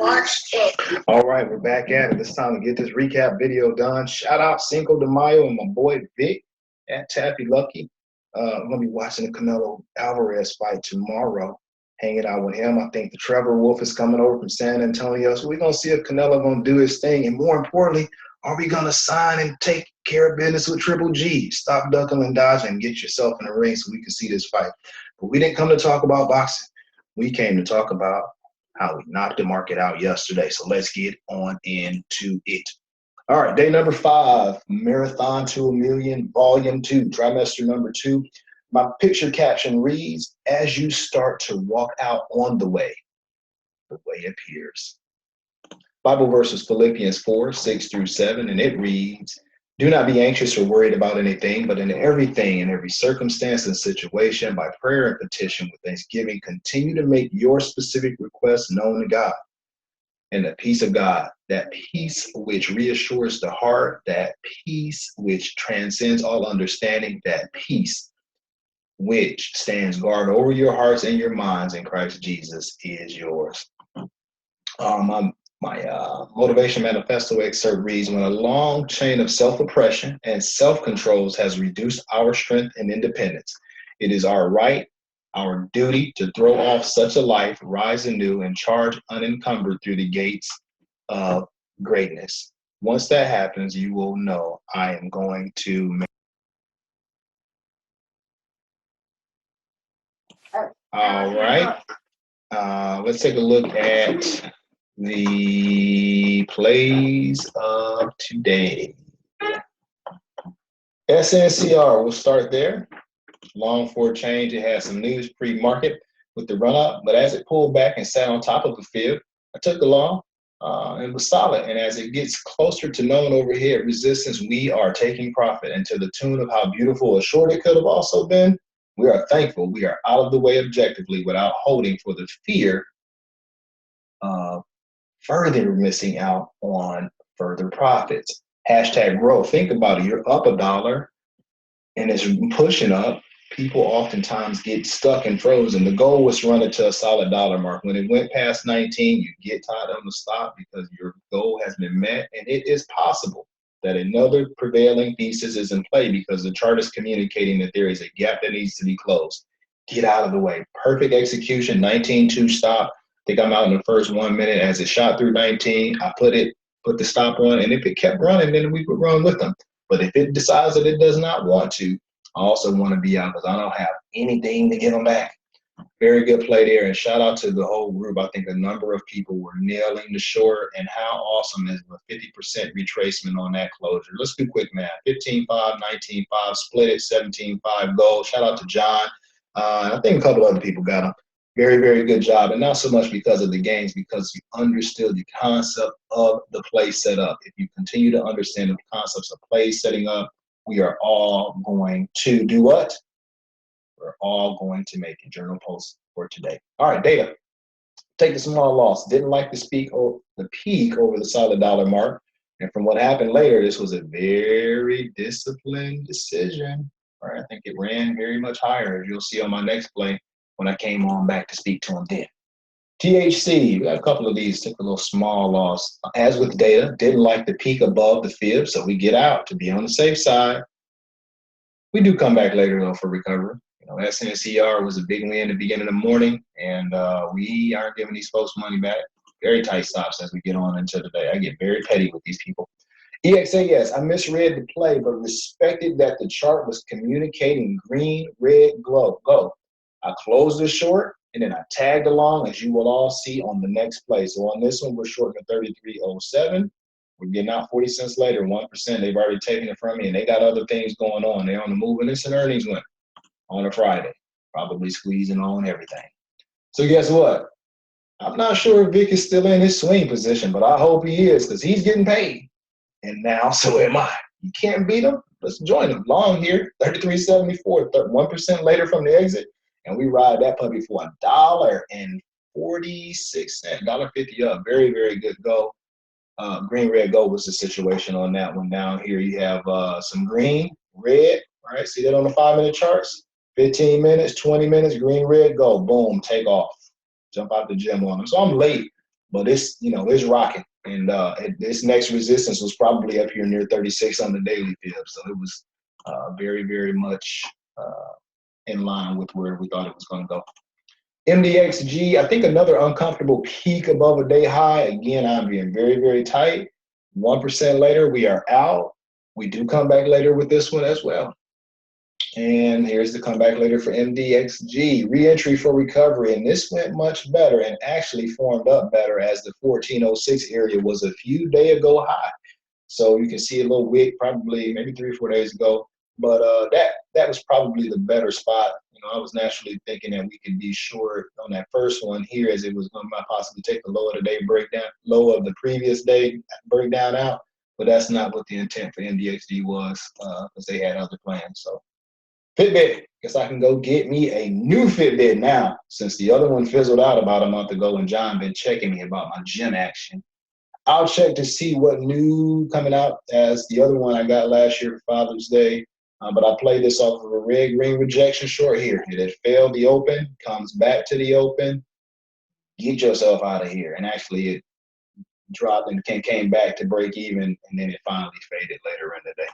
March 10th. All right, we're back at it. It's time to get this recap video done. Shout out Cinco de Mayo and my boy Vic at Taffy Lucky. I'm going to be watching the Canelo Alvarez fight tomorrow, hanging out with him. I think the Trevor Wolf is coming over from San Antonio. So we're going to see if Canelo going to do his thing. And more importantly, are we going to sign and take care of business with Triple G? Stop ducking and dodging and get yourself in the ring so we can see this fight. But we didn't come to talk about boxing. We came to talk about how we knocked the market out yesterday. So let's get on into it. All right, day number 5, Marathon to a Million, Volume 2, trimester number 2. My picture caption reads, as you start to walk out on the way appears. Bible verse is Philippians 4, 6 through 7, and it reads, do not be anxious or worried about anything, but in everything, in every circumstance and situation, by prayer and petition with thanksgiving, continue to make your specific requests known to God. And the peace of God, that peace which reassures the heart, that peace which transcends all understanding, that peace which stands guard over your hearts and your minds in Christ Jesus is yours. My motivation manifesto excerpt reads, when a long chain of self-oppression and self-controls has reduced our strength and independence, it is our right, our duty to throw off such a life, rise anew, and charge unencumbered through the gates of greatness. Once that happens, you will know I am going to make. All right. Let's take a look at the plays of today. SNCR, we'll start there. Long for a change, it had some news pre-market with the run-up, but as it pulled back and sat on top of the field, I took the long. It was solid, and as it gets closer to known overhead resistance, we are taking profit. And to the tune of how beautiful a short it could have also been, we are thankful we are out of the way objectively without holding for the fear of further missing out on further profits. Hashtag growth. Think about it. You're up $1 and it's pushing up. People oftentimes get stuck and frozen. The goal was to run it to a solid dollar mark. When it went past 19, you get tied on the stop because your goal has been met. And it is possible that another prevailing thesis is in play because the chart is communicating that there is a gap that needs to be closed. Get out of the way. Perfect execution, 19-2 stop. I think I'm out in the first 1 minute. As it shot through 19, I put the stop on, and if it kept running, then we would run with them. But if it decides that it does not want to, I also want to be out because I don't have anything to give them back. Very good play there, and shout out to the whole group. I think a number of people were nailing the short, and how awesome is a 50% retracement on that closure. Let's do quick math. 15-5, 19-5, split it, 17-5 goal. Shout out to John. I think a couple other people got them. Very, very good job. And not so much because of the games, because you understood the concept of the play setup. If you continue to understand the concepts of play setting up, we are all going to do what? We're all going to make a journal post for today. All right, data. Take the small loss. Didn't like the peak over the solid dollar mark. And from what happened later, this was a very disciplined decision. All right, I think it ran very much higher, as you'll see on my next play when I came on back to speak to him then. THC, we got a couple of these, took a little small loss. As with data, didn't like the peak above the fib, so we get out to be on the safe side. We do come back later, though, for recovery. You know, SNCR was a big win at the beginning of the morning, and we aren't giving these folks money back. Very tight stops as we get on into the day. I get very petty with these people. EXA, yes, I misread the play, but respected that the chart was communicating green, red, go. I closed the short, and then I tagged along, as you will all see on the next play. So on this one, we're shorting to 33.07. We're getting out 40 cents later, 1%. They've already taken it from me, and they got other things going on. They're on the move, and it's an earnings win on a Friday, probably squeezing on everything. So guess what? I'm not sure if Vic is still in his swing position, but I hope he is because he's getting paid. And now, so am I. You can't beat him? Let's join him. Long here, 33.74, 1% later from the exit. And we ride that puppy for $1.46, $1.50 up. Very, very good go. Green, red, gold was the situation on that one. Down here you have some green, red. All right, see that on the 5-minute charts? 15 minutes, 20 minutes, green, red, gold. Boom, take off. Jump out the gym on them. So I'm late but it's, it's rocking. And its next resistance was probably up here near 36 on the daily fib. So it was very, very much in line with where we thought it was going to go. MDXG, I think another uncomfortable peak above a day high. Again, I'm being very, very tight. 1% later, we are out. We do come back later with this one as well. And here's the comeback later for MDXG. Re-entry for recovery. And this went much better and actually formed up better as the 1406 area was a few days ago high. So you can see a little wick probably maybe 3 or 4 days ago. But that was probably the better spot. I was naturally thinking that we could be short on that first one here, as it was going to possibly take the low of the day breakdown, low of the previous day breakdown out. But that's not what the intent for MDXD was, because they had other plans. So Fitbit, guess I can go get me a new Fitbit now, since the other one fizzled out about a month ago and John been checking me about my gym action. I'll check to see what new coming out, as the other one I got last year for Father's Day. But I played this off of a red green rejection short here. It had failed the open, comes back to the open. Get yourself out of here. And actually it dropped and came back to break even, and then it finally faded later in the day.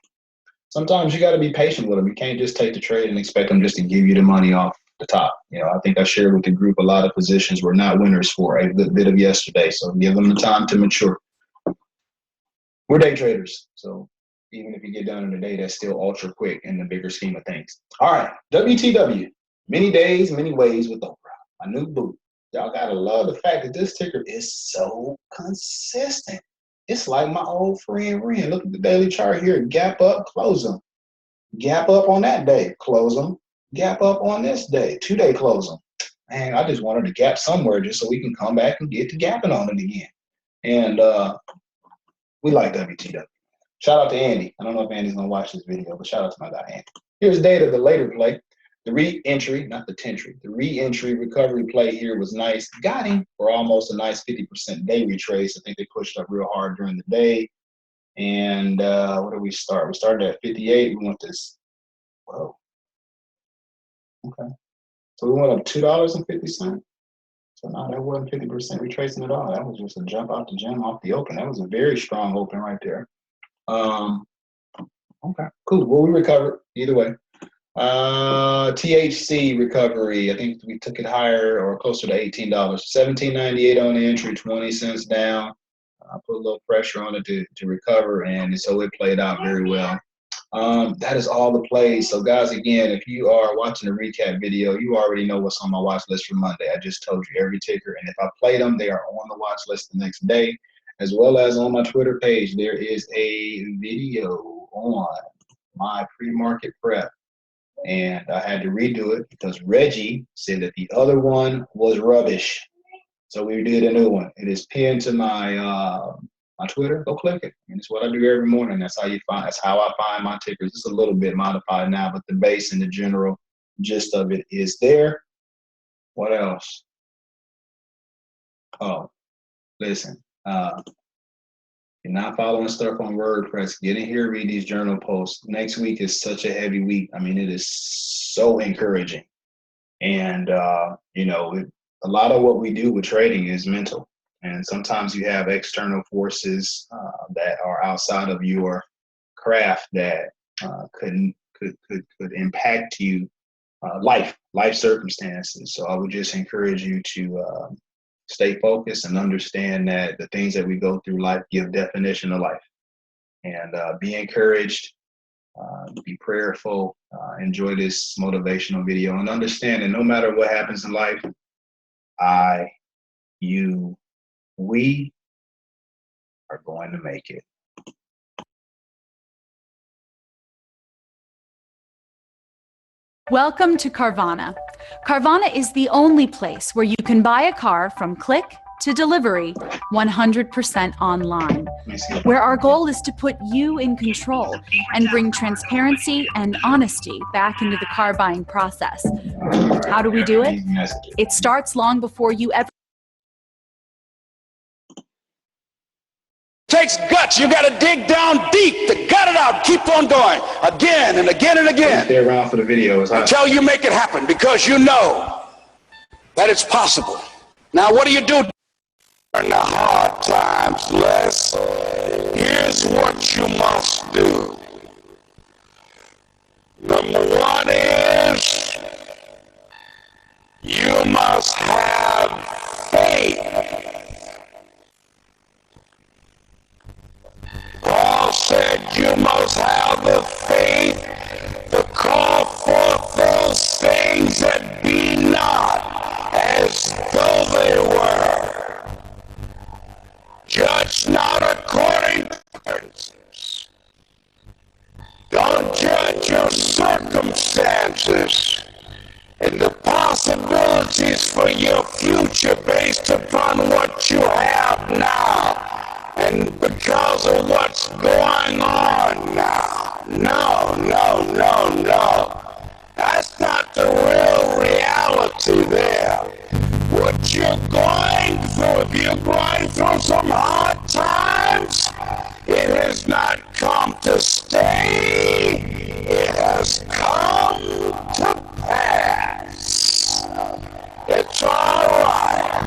Sometimes you got to be patient with them. You can't just take the trade and expect them just to give you the money off the top. I think I shared with the group a lot of positions were not winners for a good bit of yesterday. So give them the time to mature. We're day traders. So even if you get done in a day, that's still ultra quick in the bigger scheme of things. All right, WTW. Many days, many ways with Oprah. My new boo. Y'all got to love the fact that this ticker is so consistent. It's like my old friend Ren. Look at the daily chart here. Gap up, close them. Gap up on that day, close them. Gap up on this day, 2-day close them. Man, I just wanted to gap somewhere just so we can come back and get to gapping on it again. And we like WTW. Shout out to Andy. I don't know if Andy's going to watch this video, but shout out to my guy, Andy. Here's data of the later play. The re-entry, not the tentry, the re-entry recovery play here was nice. Got him for almost a nice 50% day retrace. I think they pushed up real hard during the day. And what did we start? We started at 58. We went this. Whoa. Okay. So we went up $2.50. So no, that wasn't 50% retracing at all. That was just a jump out the gym off the open. That was a very strong open right there. Okay, cool. Well, we recovered either way. THC recovery. I think we took it higher or closer to $18. $17.98 on the entry, 20 cents down. I put a little pressure on it to recover, and so it played out very well. That is all the plays. So guys, again, if you are watching the recap video, you already know what's on my watch list for Monday. I just told you every ticker, and if I play them, they are on the watch list the next day, as well as on my Twitter page. There is a video on my pre-market prep, and I had to redo it because Reggie said that the other one was rubbish. So we did a new one. It is pinned to my my Twitter. Go click it. And it's what I do every morning. That's how I find my tickers. It's a little bit modified now, but the base and the general gist of it is there. What else? Oh, listen. You're not following stuff on WordPress. Get in here, read these journal posts. Next week is such a heavy week. I mean, it is so encouraging. And, a lot of what we do with trading is mental. And sometimes you have external forces that are outside of your craft that could impact you, life circumstances. So I would just encourage you to stay focused and understand that the things that we go through life give definition of life. And be encouraged, be prayerful, enjoy this motivational video, and understand that no matter what happens in life, we are going to make it. Welcome to Carvana. Carvana is the only place where you can buy a car from click to delivery 100% online, where our goal is to put you in control and bring transparency and honesty back into the car buying process. How do we do it? It starts long before you ever. Takes guts. You got to dig down deep to gut it out. Keep on going again and again and again. Stay around for the video until you make it happen, because you know that it's possible. Now, what do you do? In the hard times, Les, here's what you must do. Number one is you must have faith. Paul said you must have the faith to call forth those things that be not as though they were. Judge not according to appearances. Don't judge your circumstances and the possibilities for your future based upon what you have now and because of what's going on now. No, no, no, no. That's not the real reality there. What you're going through, if you're going through some hard times, it has not come to stay. It has come to pass. It's all right.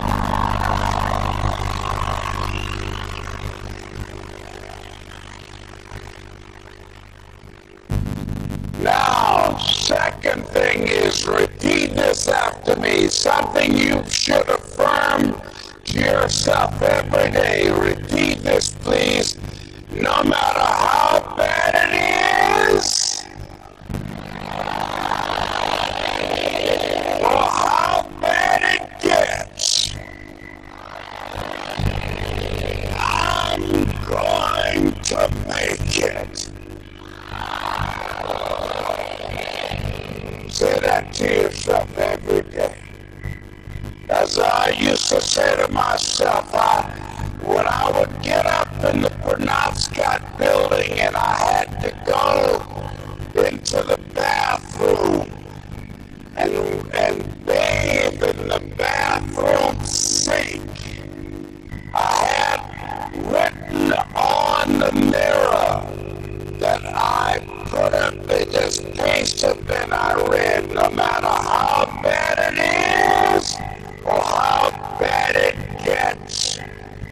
Now, second thing is repeat this after me. Something you should affirm to yourself every day. Repeat this, please. No matter how bad it is, or how bad it gets, I'm going to make it. Say that to yourself every day. As I used to say to myself, when I would get up in the Penobscot building and I had to go into the bathroom and bathe in the bathroom sink, I had written on the mirror that I put a biggest piece of it. I read, no matter how bad it is or how bad it gets,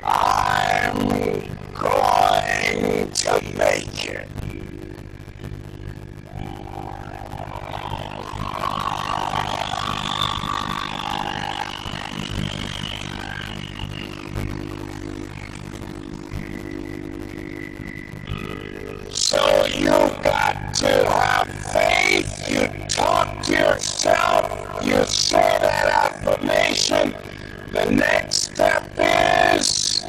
I'm going to make it. So you got to have faith. You talk to yourself. You say that affirmation. The next step is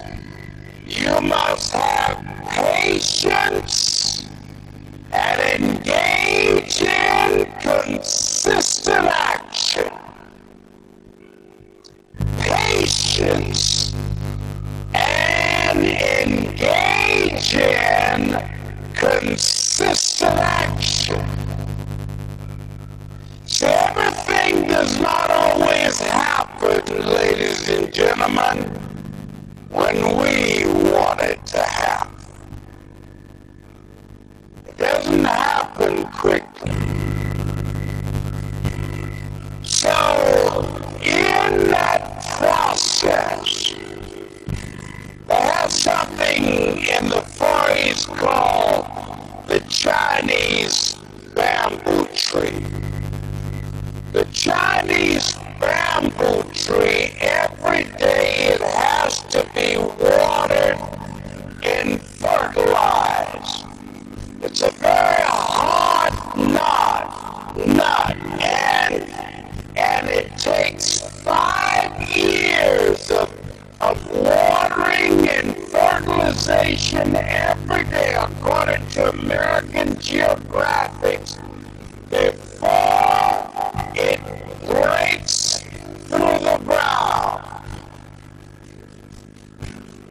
you must have patience and engage in consistent action. Patience and engage in consistent action. So everything does not always happen, ladies and gentlemen, when we want it to happen. It doesn't happen quickly. So in that process, they have something in the Far East called the Chinese bamboo tree. The Chinese bamboo tree, every day it has to be watered and fertilized. It's a very hard nut, and it takes 5 years of watering and fertilization every day, according to American Geographics, before it breaks through the ground.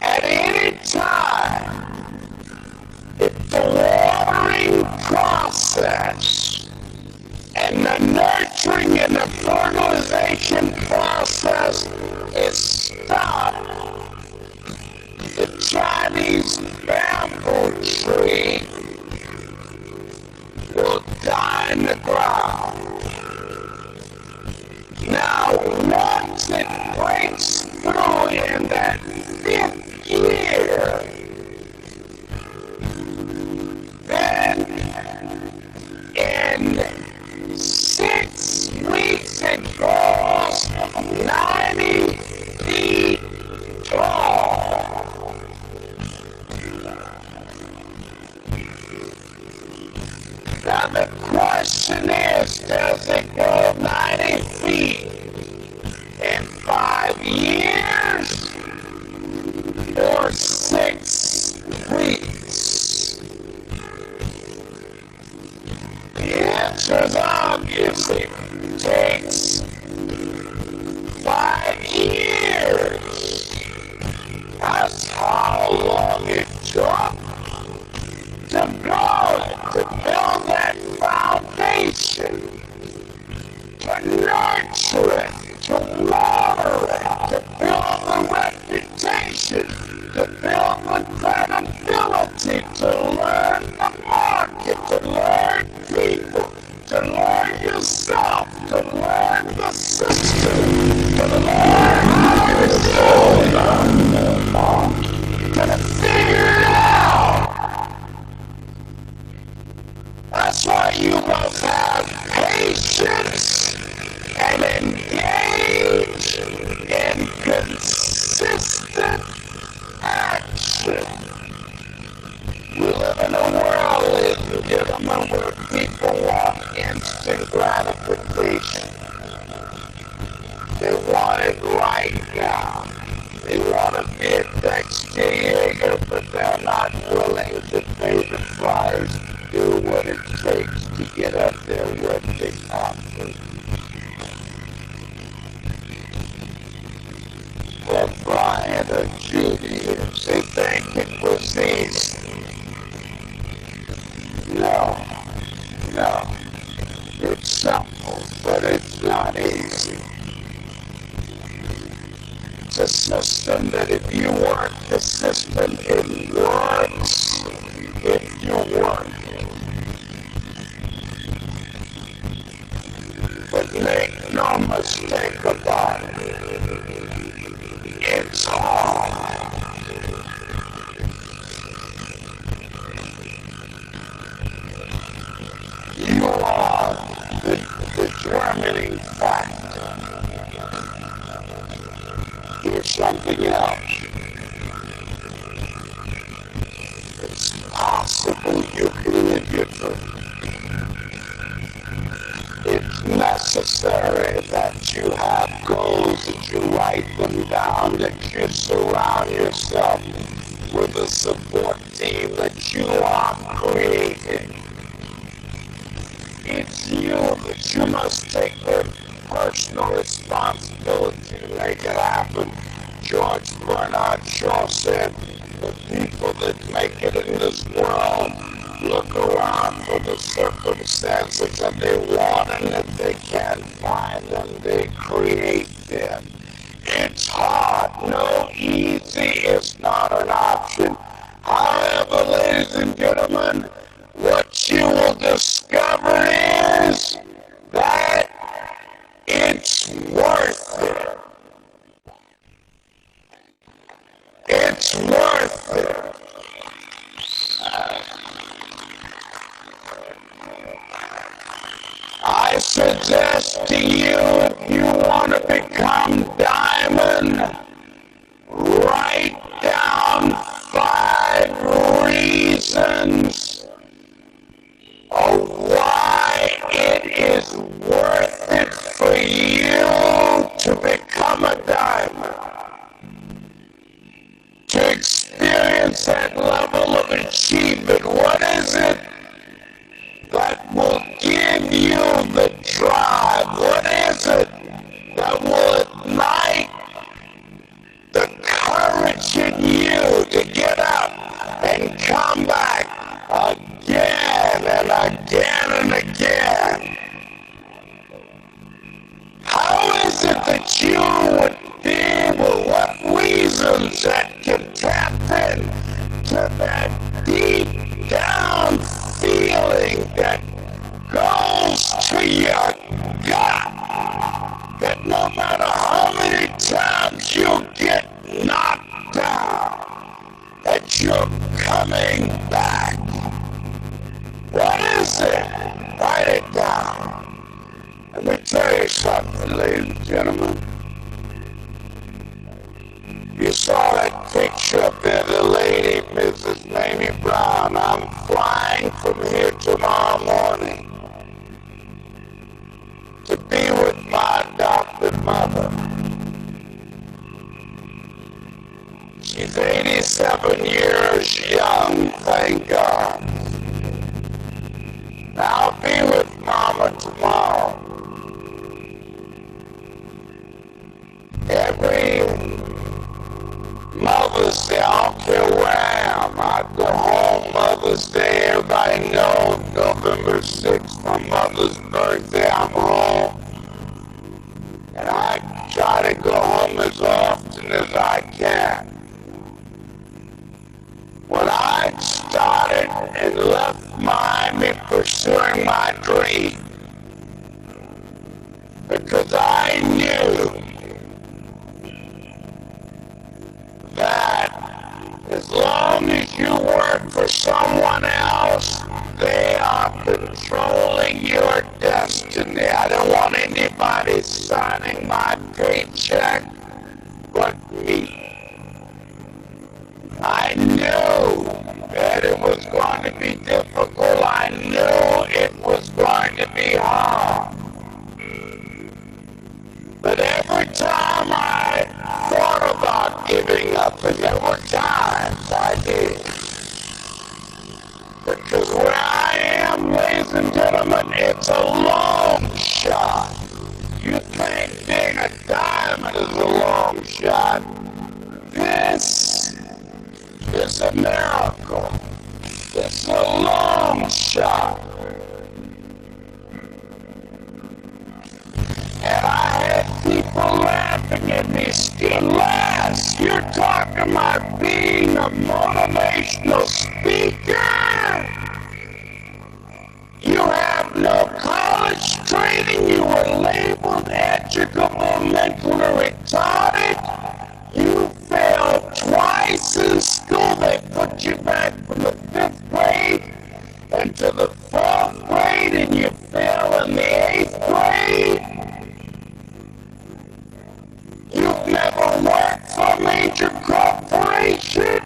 At any time, if the watering process and the nurturing and the fertilization process is stopped, the Chinese bamboo tree will die in the ground. Now, once it breaks through in that 5th year. Then, in 6 weeks, it grows 90 feet tall. Now the question is, does it grow 90 feet in 5 years or 6 weeks? The answer is obviously takes 5 years. That's how long it took to build that foundation, to nurture it, to water it, to build the reputation, to build the credibility, to learn the market, to learn people, to learn yourself, to learn the system, to learn how to to figure it out. That's why you must have patience and engage in consistent action. We live in a world, ladies and gentlemen, where people want instant gratification. They want it right now. They want to be a next Jaeger, but they're not willing to pay the price, do what it takes to get up there where they happen. For Brian or Judy, they think it was easy. No, it's simple, but it's not easy. It's a system that if you work the system, it works if you work it. But make no mistake about it, it's hard. You are the determining factor. Here's something else. It's possible you can live your dream. It's necessary that you have goals, that you write them down, that you surround yourself with a support team that you are creating. It's you that you must take the personal responsibility to make it happen. George Bernard Shaw said, the people that make it in this world look around for the circumstances and they want, and if they can't find them, they create them. It's hard, no, easy is not an option. However, ladies and gentlemen, what you will discover is that it's worth it. It's worth it. I suggest to you, if you want to become diamond, write down 5 reasons of why it is worth it for you to become a diamond. To experience that level of achievement, what is it that will give you the drive? What is it that will ignite the courage in you to get up and come back again and again and again? How is it that you would be able, what reasons that can tap in to that deep down feeling that goes to your gut, that that no matter how many times you get knocked down, that you're coming back. What is it? Write it down. Let me tell you something, ladies and gentlemen. You saw that picture of the lady, Mrs. Mamie Brown. I'm flying from here tomorrow morning to be with my adopted mother. She's 87 years young, thank God. I'll be with Mama tomorrow. Every Mother's Day, I don't care where I am. I go home Mother's Day. Everybody knows November 6th, my mother's birthday. I'm home. And I try to go home as often as I can. When I started and left Miami pursuing my dream, because I knew that as long as you work for someone else, they are controlling your destiny. I don't want anybody signing my paycheck but me. I knew that it was going to be difficult. I knew it was going to be hard. But every time I thought about giving up, and there were times I did, because where I am, ladies and gentlemen, it's a long shot. You think being a diamond is a long shot? This is a miracle. It's a long shot. And I had people laughing at me, still laughs. You're talking about being a motivational speaker. You have no college training. You were labeled educable, mentally retarded. You failed twice in school. They put you back from the 5th grade into the 4th grade, and you fail in the 8th grade. You've never worked for a major corporation,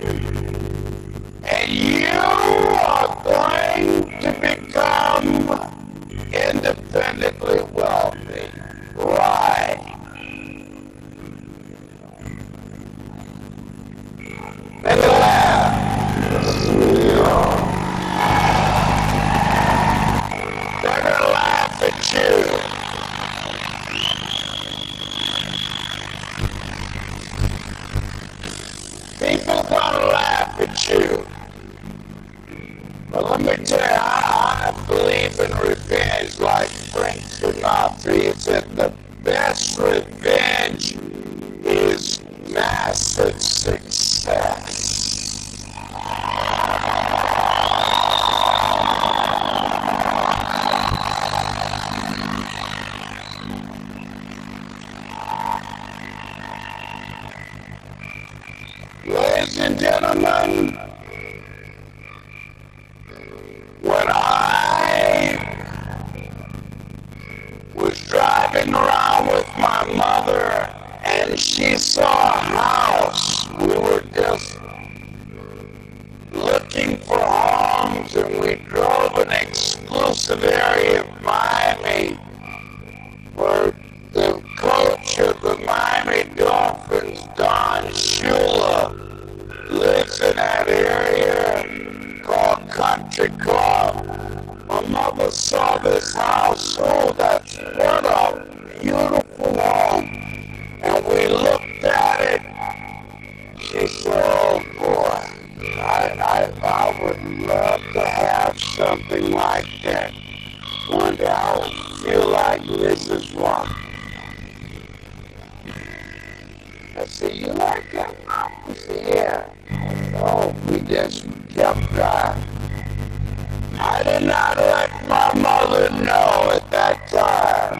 and you are going to become independently wealthy. Right. And laugh. They're gonna laugh at you. People gonna laugh at you. But let me tell you, I believe in revenge like Frank Sinatra. He said the best revenge is massive success. Ladies and gentlemen, when I was driving around with my mother and she saw a house, we were just looking for homes, and we drove an exclusive area of Miami where the coach of the Miami Dolphins, Don Shula, lives in that area called Country Club. My mother saw this house. Oh, that's what a beautiful home. And we looked at it. She said, oh boy, I would love to have something like that. One day I would feel like this is one. I said, you like that? He said, yeah. So we just kept driving. I did not let my mother know at that time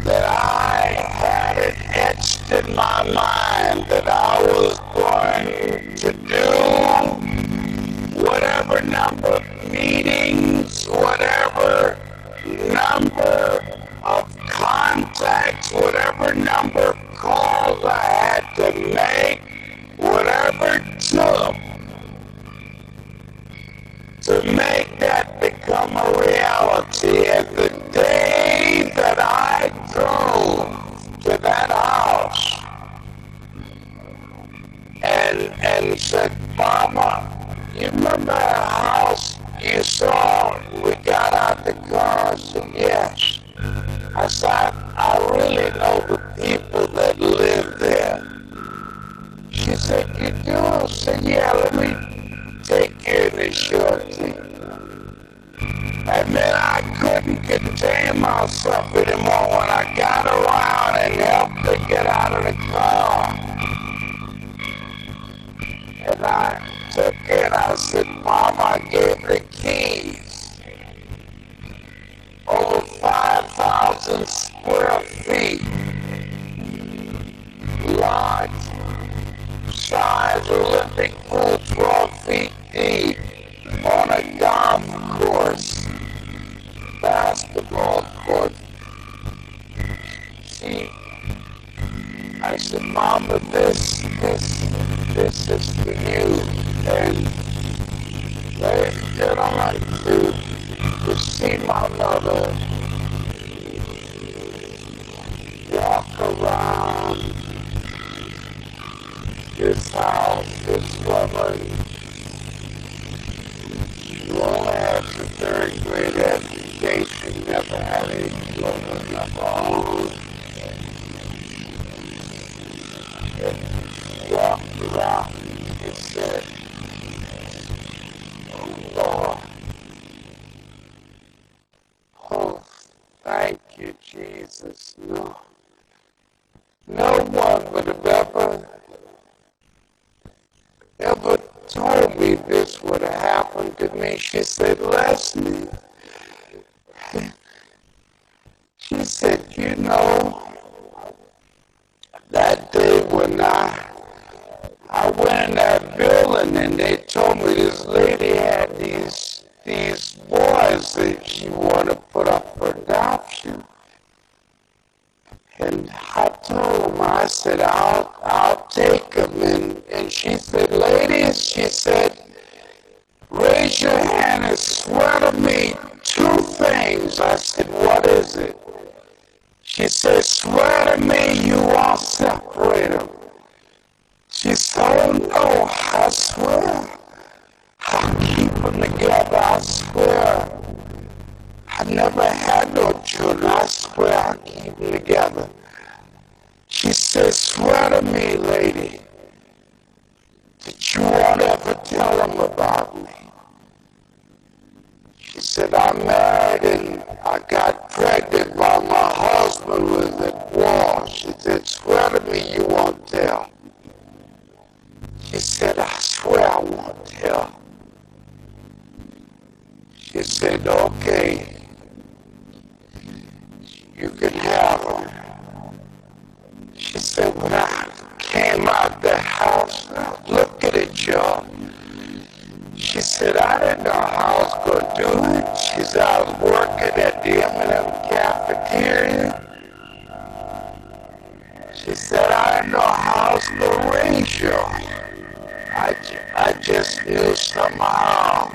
that I had it etched in my mind that I was going to do whatever number of meetings, whatever number of contacts, whatever number of calls I had to make, whatever it took to make that become a reality. And the day that I drove to that house and said, Mama, you remember that house you saw? We got out the car. I said, yes. I said, I really know the people that live there. She said, you do? I said, yeah, let me take you in the shorty. And then I couldn't contain myself anymore when I got around and helped her get out of the car. And I took her and I said, Mom, I gave her keys. Over 5,000 square feet. Large size Olympic pool 12 feet deep on a golf course, basketball court. See, I said, Mama, this is for you. And ladies and gentlemen, to see my mother walk around this house, this woman, who only has a third grade education, never had any children of her own, and walked around and said, oh Lord, oh thank you, Jesus. No one would have ever told me this would have happened to me. She said, Leslie, she said, you know, that day when I went in that building and they told me this lady had these boys that she wanted to put up for adoption. And I told them, I said, I'll take them. And she said, ladies, she said, raise your hand and swear to me 2 things. I said, what is it? She said, swear to me you won't separate them. She said, oh no, I swear. I'll keep them together, I swear. I never had no children, I swear I'll keep them together. She said, swear to me, lady, that you won't ever tell them about me. She said, I'm married and I got pregnant by my husband with a wall. She said, swear to me you won't tell. She said, I swear I won't tell. She said, okay, you can have them. She said, when I came out the house, I was looking at y'all. She said, I didn't know how I was going to do it. She said, I was working at the M&M cafeteria. She said, I didn't know how I was going to raise y'all. I just knew somehow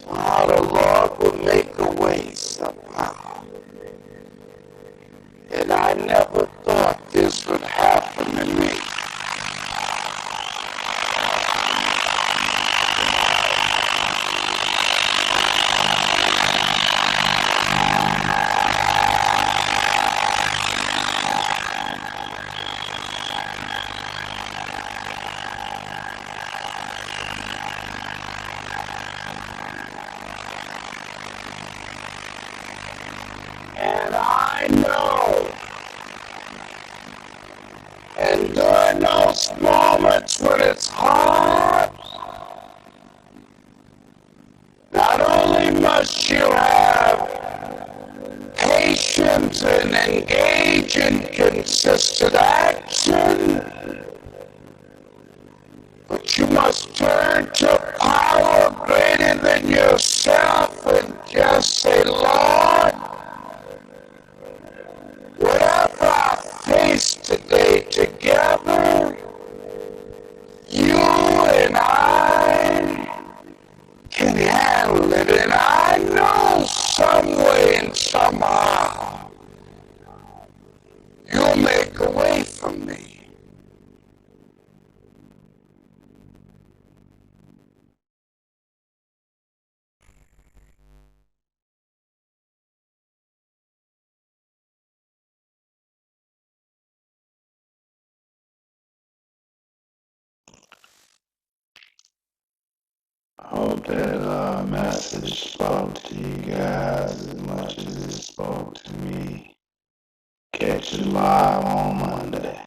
how the Lord would make a way somehow. And I never thought this would happen to me. And I know. And during those moments when it's hard, not only must you have patience, change in consistent action. But you must turn to power greater than yourself and just say, Lord, whatever I face today together, you and I can handle it. And I know some way and somehow you'll make a way for me. I hope that message spoke to you guys as much as it spoke to me. Catch you live on Monday.